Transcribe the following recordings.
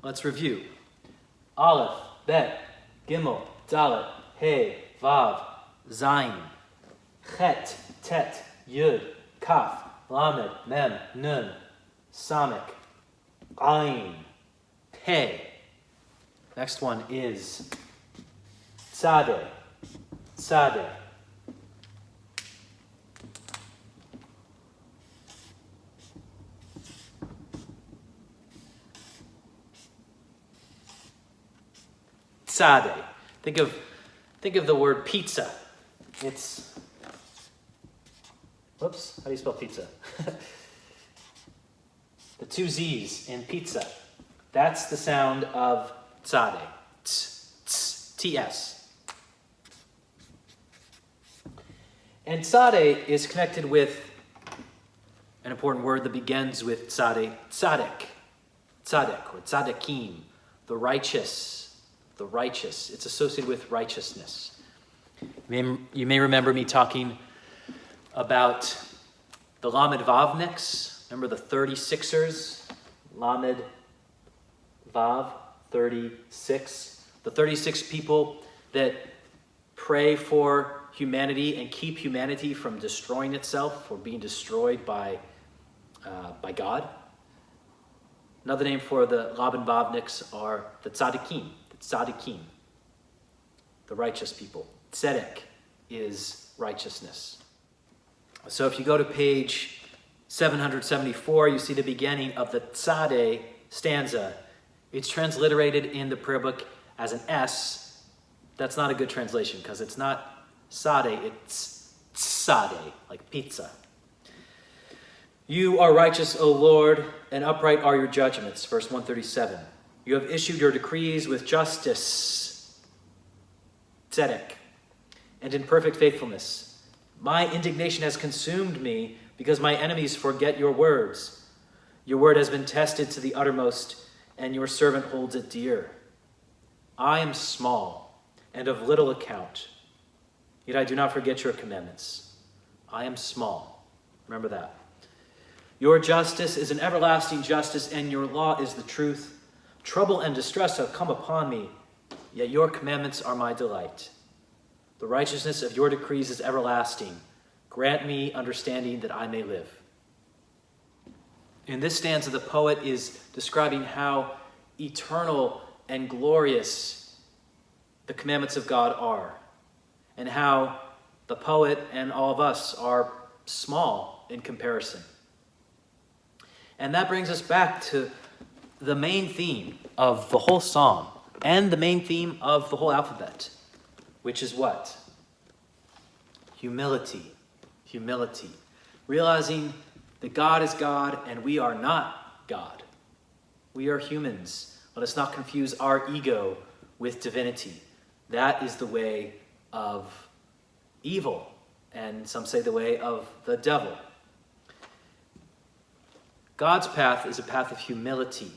Let's review. Aleph, Bet, Gimel, Dalet, Hey, Vav, Zayin, Chet, Tet, Yud, Kaf, Lamed, Mem, Nun, Samek, Ayin, Pei. Next one is Sadhe, Sadhe. Sadhe. Think of the word pizza. It's, whoops, how do you spell pizza? The two Z's in pizza. That's the sound of Sadhe. T-S. And Sadhe is connected with an important word that begins with Sadhe, tzaddik. Tzaddik, or tzaddikim, the righteous. The righteous. It's associated with righteousness. You may remember me talking about the Lamed Vav next. Remember the 36ers? Lamed Vav, 36. The 36 people that pray for humanity and keep humanity from destroying itself or being destroyed by God. Another name for the Lamed Vavniks are the tzaddikim. Tzaddikim, the righteous people. Tzedek is righteousness. So if you go to page 774, you see the beginning of the Tzadeh stanza. It's transliterated in the prayer book as an S. That's not a good translation because it's not Sadeh, it's Tzadeh, like pizza. You are righteous, O Lord, and upright are your judgments. Verse 137. You have issued your decrees with justice, tzedek, and in perfect faithfulness. My indignation has consumed me because my enemies forget your words. Your word has been tested to the uttermost, and your servant holds it dear. I am small and of little account, yet I do not forget your commandments. I am small. Remember that. Your justice is an everlasting justice, and your law is the truth. Trouble and distress have come upon me, yet your commandments are my delight. The righteousness of your decrees is everlasting. Grant me understanding that I may live. In this stanza, the poet is describing how eternal and glorious the commandments of God are, and how the poet and all of us are small in comparison. And that brings us back to the main theme of the whole psalm and the main theme of the whole alphabet, which is what? Humility. Humility. Realizing that God is God and we are not God. We are humans. Let us not confuse our ego with divinity. That is the way of evil, and some say the way of the devil. God's path is a path of humility.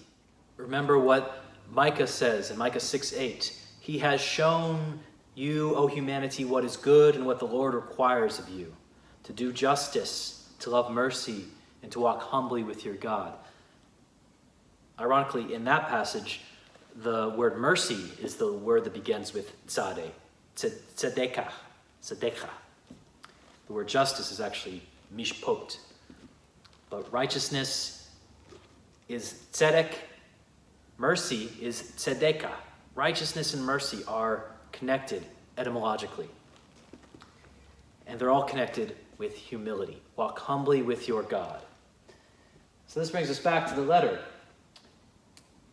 Remember what Micah says in Micah 6:8. He has shown you, O humanity, what is good and what the Lord requires of you, to do justice, to love mercy, and to walk humbly with your God. Ironically, in that passage, the word mercy is the word that begins with tzadeh, tzedekah, tzedekah. The word justice is actually mishpot. But righteousness is tzedek, mercy is tzedekah. Righteousness and mercy are connected etymologically. And they're all connected with humility. Walk humbly with your God. So this brings us back to the letter.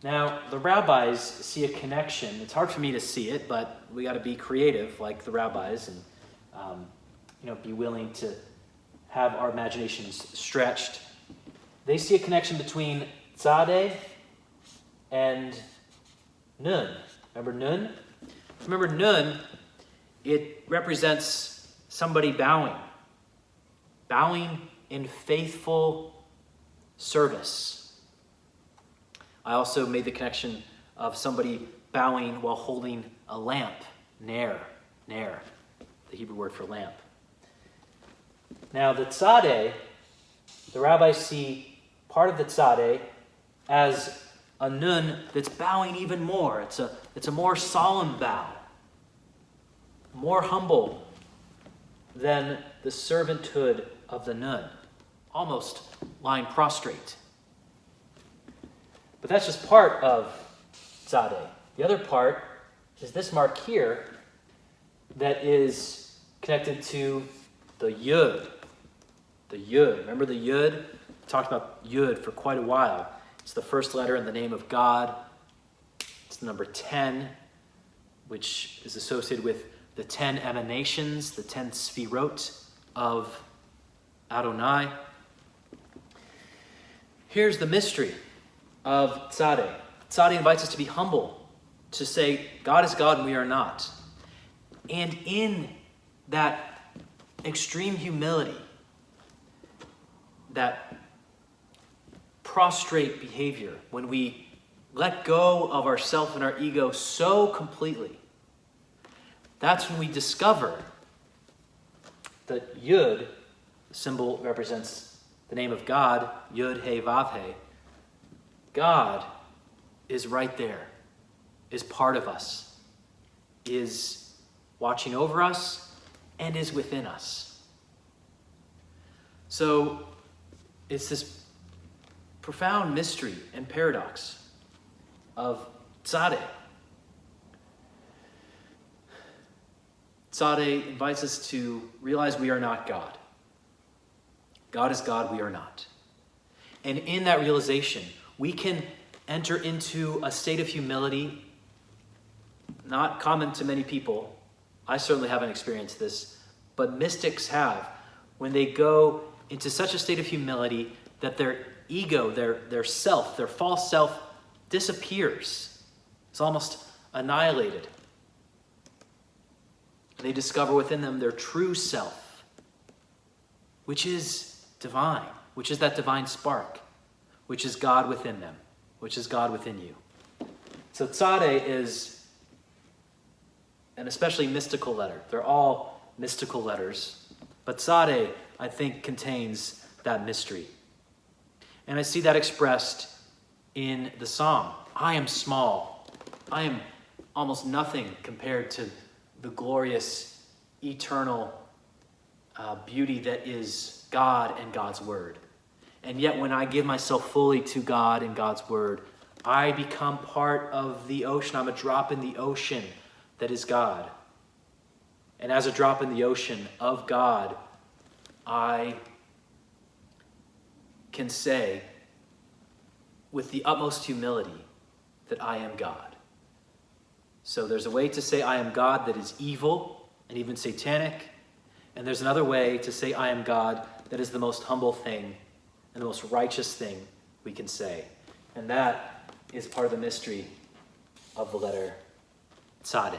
Now, the rabbis see a connection. It's hard for me to see it, but we got to be creative like the rabbis and be willing to have our imaginations stretched. They see a connection between Sadhe and Nun. Remember Nun? Remember Nun, it represents somebody bowing in faithful service. I also made the connection of somebody bowing while holding a lamp, ner, the Hebrew word for lamp. Now the tzadeh, the rabbis see part of the tzadeh as a nun that's bowing even more. It's a more solemn bow, more humble than the servanthood of the nun, almost lying prostrate. But that's just part of Sadhe. The other part is this mark here that is connected to the Yud. The Yud. Remember the Yud? We talked about Yud for quite a while. It's the first letter in the name of God. It's the number 10, which is associated with the 10 emanations, the 10 sfirot of Adonai. Here's the mystery of Sadhe. Sadhe invites us to be humble, to say, God is God and we are not. And in that extreme humility, that prostrate behavior, when we let go of ourself and our ego so completely, that's when we discover that Yud, the symbol represents the name of God, Yud, He, Vav, He. God is right there, is part of us, is watching over us, and is within us. So it's this profound mystery and paradox of Sadhe. Sadhe invites us to realize we are not God. God is God, we are not. And in that realization, we can enter into a state of humility, not common to many people. I certainly haven't experienced this, but mystics have, when they go into such a state of humility that their ego, their self, their false self disappears. It's almost annihilated. They discover within them their true self, which is divine, which is that divine spark, which is God within them, which is God within you. So Sadhe is an especially mystical letter. They're all mystical letters, but Sadhe, I think, contains that mystery. And I see that expressed in the song. I am small. I am almost nothing compared to the glorious, eternal beauty that is God and God's word. And yet when I give myself fully to God and God's word, I become part of the ocean. I'm a drop in the ocean that is God. And as a drop in the ocean of God, I can say with the utmost humility that I am God. So there's a way to say I am God that is evil and even satanic. And there's another way to say I am God that is the most humble thing and the most righteous thing we can say. And that is part of the mystery of the letter Sadhe.